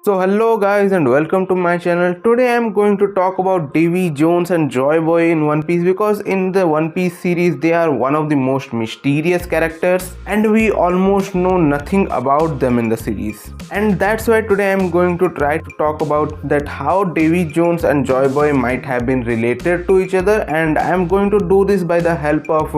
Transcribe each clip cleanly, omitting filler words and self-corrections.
So hello guys and welcome to my channel. Today I am going to talk about Davy Jones and Joy Boy in One Piece because in the One Piece series they are one of the most mysterious characters and we almost know nothing about them in the series. And that's why today I am going to try to talk about that how Davy Jones and Joy Boy might have been related to each other, and I am going to do this by the help of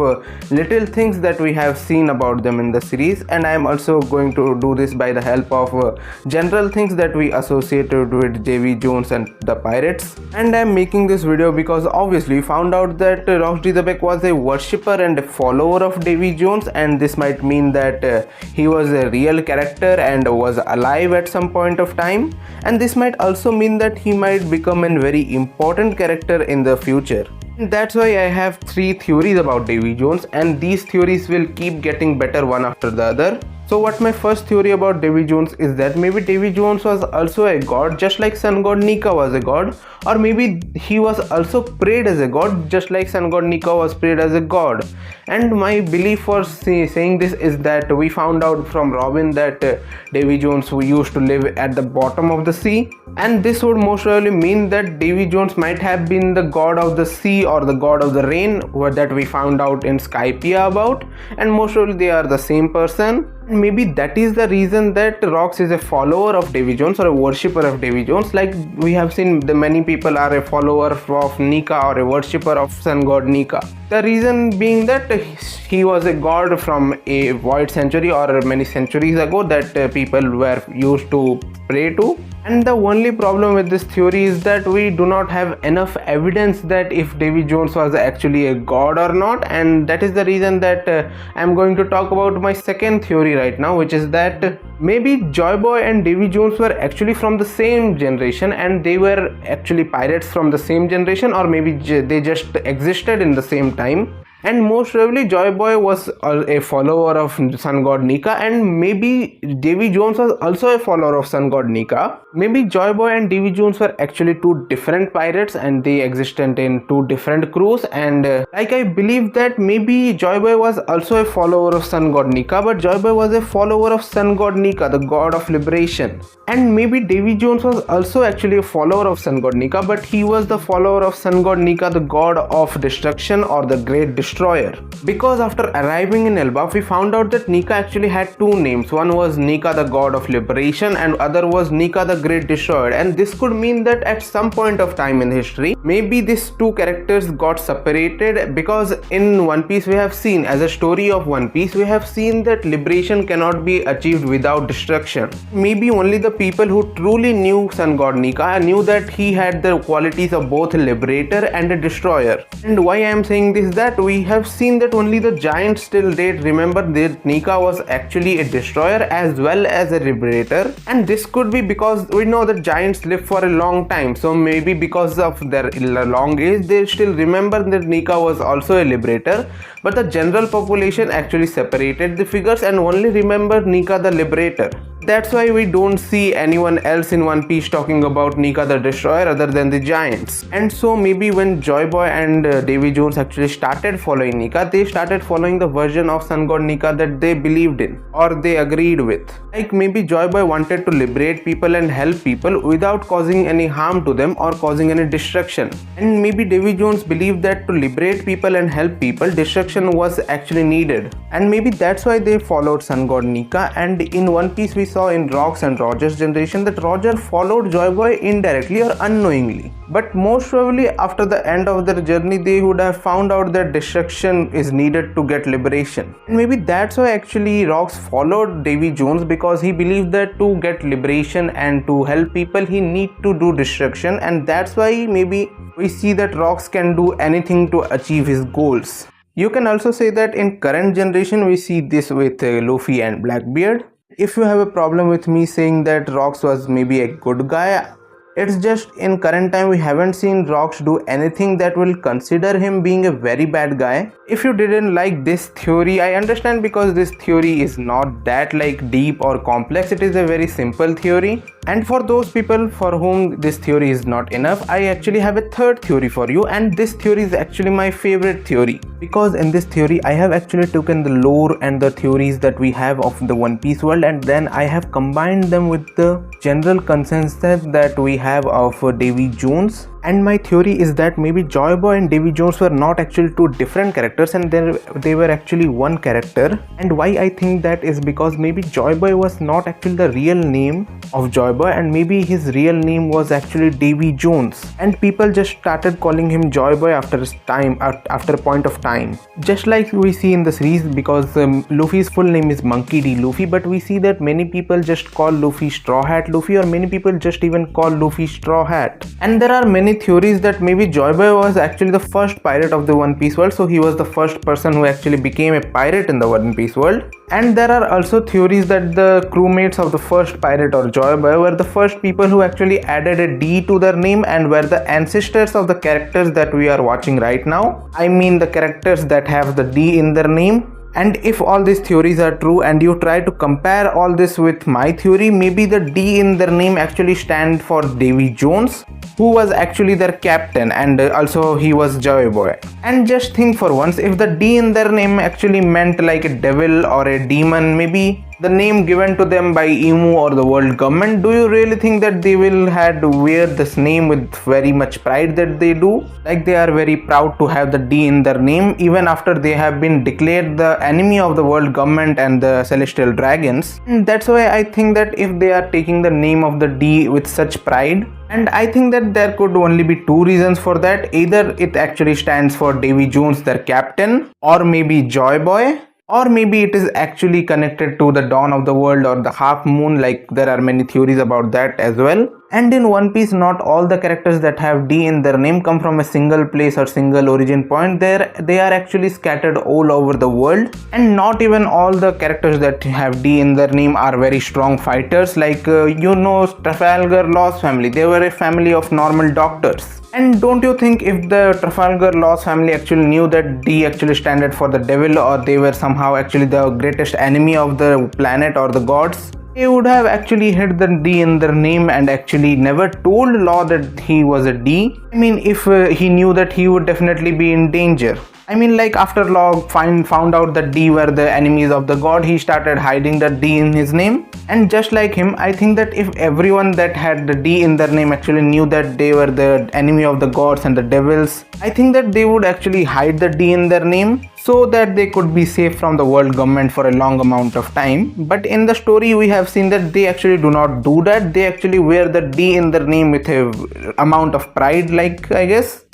little things that we have seen about them in the series, and I am also going to do this by the help of general things that we associated with Davy Jones and the pirates. And I am making this video because obviously we found out that Roxy the Beck was a worshipper and a follower of Davy Jones, and this might mean that he was a real character and was alive at some point of time, and this might also mean that he might become a very important character in the future. That's why I have 3 theories about Davy Jones, and these theories will keep getting better one after the other. So what my first theory about Davy Jones is that maybe Davy Jones was also a god just like sun god Nika was a god, or maybe he was also prayed as a god just like sun god Nika was prayed as a god. And my belief for saying this is that we found out from Robin that Davy Jones used to live at the bottom of the sea, and this would most probably mean that Davy Jones might have been the god of the sea or the god of the rain that we found out in Skypiea about, and most probably they are the same person. Maybe that is the reason that Rox is a follower of Davy Jones or a worshipper of Davy Jones, like we have seen the many people are a follower of Nika or a worshipper of sun god Nika. The reason being that he was a god from a void century or many centuries ago that people were used to pray to. And the only problem with this theory is that we do not have enough evidence that if Davy Jones was actually a god or not, and that is the reason that I am going to talk about my second theory right now, which is that maybe Joy Boy and Davy Jones were actually from the same generation and they were actually pirates from the same generation, or maybe they just existed in the same time. And most probably Joy Boy was a follower of sun god Nika, and maybe Davy Jones was also a follower of sun god Nika. Maybe Joy Boy and Davy Jones were actually 2 different pirates and they existed in 2 different crews, and like I believe that maybe Joy Boy was also a follower of sun god Nika, but Joy Boy was a follower of sun god Nika, the god of liberation. And maybe Davy Jones was also actually a follower of sun god Nika, but he was the follower of sun god Nika, the god of destruction or the great destroyer. Because after arriving in Elbaf, we found out that Nika actually had 2 names. One was Nika, the god of liberation, and other was Nika, the great destroyer. And this could mean that at some point of time in history, maybe these 2 characters got separated, because in One Piece we have seen, as a story of One Piece, we have seen that liberation cannot be achieved without destruction. Maybe only the people who truly knew sun god Nika knew that he had the qualities of both a liberator and a destroyer. And why I am saying this is that we have seen that only the giants till date remember that Nika was actually a destroyer as well as a liberator, and this could be because we know that giants live for a long time, so maybe because of their long age they still remember that Nika was also a liberator, but the general population actually separated the figures and only remember Nika the liberator. That's why we don't see anyone else in One Piece talking about Nika the Destroyer other than the giants. And so maybe when Joy Boy and Davy Jones actually started following Nika, they started following the version of sun god Nika that they believed in or they agreed with. Like maybe Joy Boy wanted to liberate people and help people without causing any harm to them or causing any destruction. And maybe Davy Jones believed that to liberate people and help people, destruction was actually needed. And maybe that's why they followed sun god Nika. And in One Piece we saw in Rox and Roger's generation that Roger followed Joy Boy indirectly or unknowingly, but most probably after the end of their journey they would have found out that destruction is needed to get liberation. And maybe that's why actually Rox followed Davy Jones, because he believed that to get liberation and to help people he need to do destruction, and that's why maybe we see that Rox can do anything to achieve his goals. You can also say that in current generation we see this with Luffy and Blackbeard. If you have a problem with me saying that Rox was maybe a good guy, It's just in current time we haven't seen Rocks do anything that will consider him being a very bad guy. If you didn't like this theory, I understand, because this theory is not that like deep or complex. It is a very simple theory. And for those people for whom this theory is not enough, I actually have a third theory for you, and this theory is actually my favorite theory, because in this theory I have actually taken the lore and the theories that we have of the One Piece world, and then I have combined them with the general consensus that we have of Davy Jones. And my theory is that maybe Joy Boy and Davy Jones were not actually two different characters, and they were actually one character. And why I think that is because maybe Joy Boy was not actually the real name of Joy Boy, and maybe his real name was actually Davy Jones, and people just started calling him Joy Boy after a point of time, just like we see in the series, because Luffy's full name is Monkey D. Luffy, but we see that many people just call Luffy Straw Hat Luffy, or many people just even call Luffy Straw Hat. And there are many theories that maybe Joy Boy was actually the first pirate of the One Piece world, so he was the first person who actually became a pirate in the One Piece world. And there are also theories that the crewmates of the first pirate or Joy Boy were the first people who actually added a D to their name and were the ancestors of the characters that we are watching right now. I mean the characters that have the D in their name. And if all these theories are true and you try to compare all this with my theory, maybe the D in their name actually stand for Davy Jones, who was actually their captain, and also he was Joy Boy. And just think for once, if the D in their name actually meant like a devil or a demon, maybe the name given to them by Emu or the world government, do you really think that they will had to wear this name with very much pride that they do? Like they are very proud to have the D in their name even after they have been declared the enemy of the world government and the celestial dragons. And that's why I think that if they are taking the name of the D with such pride, and I think that there could only be two reasons for that. Either it actually stands for Davy Jones, their captain, or maybe Joy Boy, or maybe it is actually connected to the dawn of the world or the half moon. Like there are many theories about that as well. And in One Piece, not all the characters that have D in their name come from a single place or single origin point. They are actually scattered all over the world, and not even all the characters that have D in their name are very strong fighters. Like Trafalgar Law's family, they were a family of normal doctors. And don't you think if the Trafalgar Law's family actually knew that D actually stood for the devil, or they were somehow actually the greatest enemy of the planet or the gods, they would have actually hid the D in their name and actually never told Law that he was a D. I mean, if he knew that, he would definitely be in danger. I mean, like after Law found out that D were the enemies of the god, he started hiding the D in his name. And just like him, I think that if everyone that had the D in their name actually knew that they were the enemy of the gods and the devils, I think that they would actually hide the D in their name so that they could be safe from the world government for a long amount of time. But in the story we have seen that they actually do not do that. They actually wear the D in their name with a amount of pride, like, I guess.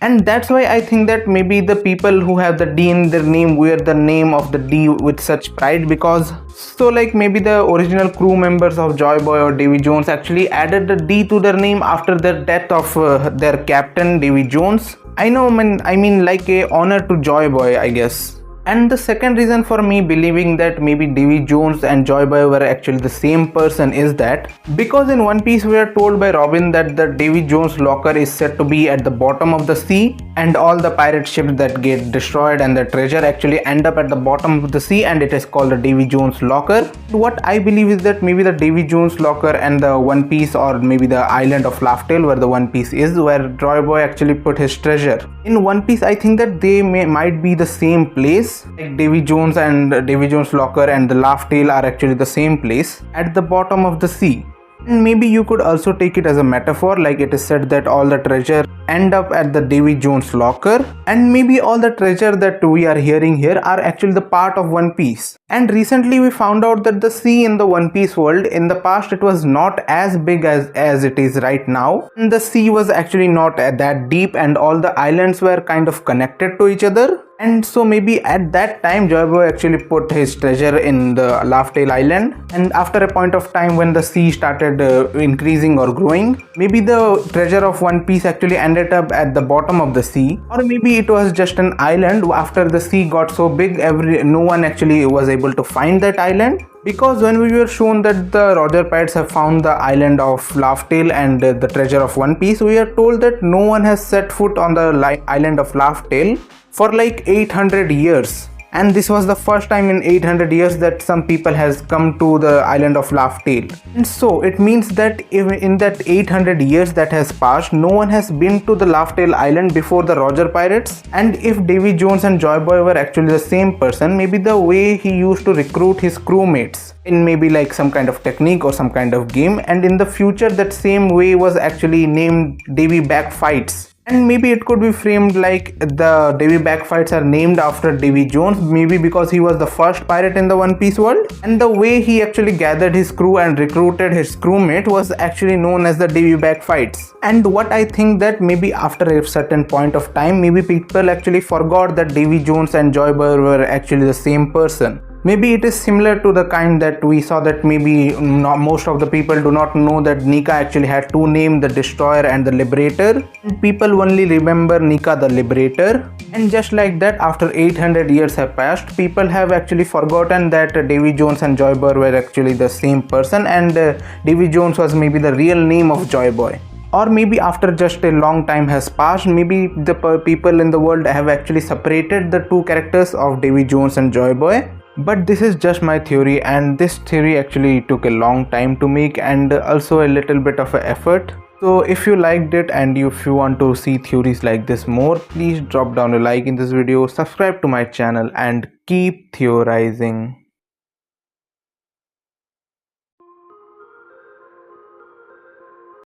And that's why I think that maybe the people who have the D in their name wear the name of the D with such pride, because like maybe the original crew members of Joy Boy or Davy Jones actually added the D to their name after the death of their captain Davy Jones. I mean like a honor to Joy Boy, I guess. And the second reason for me believing that maybe Davy Jones and Joy Boy were actually the same person is that because in One Piece we are told by Robin that the Davy Jones locker is said to be at the bottom of the sea, and all the pirate ships that get destroyed and the treasure actually end up at the bottom of the sea, and it is called the Davy Jones locker. What I believe is that maybe the Davy Jones locker and the One Piece, or maybe the island of Laugh-Tale where the One Piece is, where Joy Boy actually put his treasure. In One Piece I think that they might be the same place. Like Davy Jones and Davy Jones locker and the Laugh-Tale are actually the same place at the bottom of the sea. And maybe you could also take it as a metaphor, like it is said that all the treasure end up at the Davy Jones locker, and maybe all the treasure that we are hearing here are actually the part of One Piece. And recently we found out that the sea in the One Piece world, in the past it was not as big as it is right now, and the sea was actually not that deep, and all the islands were kind of connected to each other. And so maybe at that time Joy Boy actually put his treasure in the Laugh Tale Island, and after a point of time when the sea started increasing or growing, maybe the treasure of One Piece actually ended up at the bottom of the sea, or maybe it was just an island. After the sea got so big, no one actually was able to find that island. Because when we were shown that the Roger Pirates have found the island of Laugh Tale and the treasure of One Piece, we are told that no one has set foot on the island of Laugh Tale for like 800 years. And this was the first time in 800 years that some people has come to the island of Laugh Tale. And so it means that even in that 800 years that has passed, no one has been to the Laugh Tale Island before the Roger Pirates. And if Davy Jones and Joy Boy were actually the same person, maybe the way he used to recruit his crewmates in maybe like some kind of technique or some kind of game, and in the future that same way was actually named Davy Back Fights. And maybe it could be framed like the Davy Back Fights are named after Davy Jones, maybe because he was the first pirate in the One Piece world, and the way he actually gathered his crew and recruited his crewmate was actually known as the Davy Back Fights. And what I think that maybe after a certain point of time, maybe people actually forgot that Davy Jones and Joy Boy were actually the same person. Maybe it is similar to the kind that we saw that maybe not most of the people do not know that Nika actually had two names, the Destroyer and the Liberator. And people only remember Nika the Liberator. And just like that, after 800 years have passed, people have actually forgotten that Davy Jones and Joy Boy were actually the same person, and Davy Jones was maybe the real name of Joy Boy. Or maybe after just a long time has passed, maybe the people in the world have actually separated the two characters of Davy Jones and Joy Boy. But this is just my theory, and this theory actually took a long time to make and also a little bit of an effort. So if you liked it and if you want to see theories like this more, please drop down a like in this video, subscribe to my channel and keep theorizing.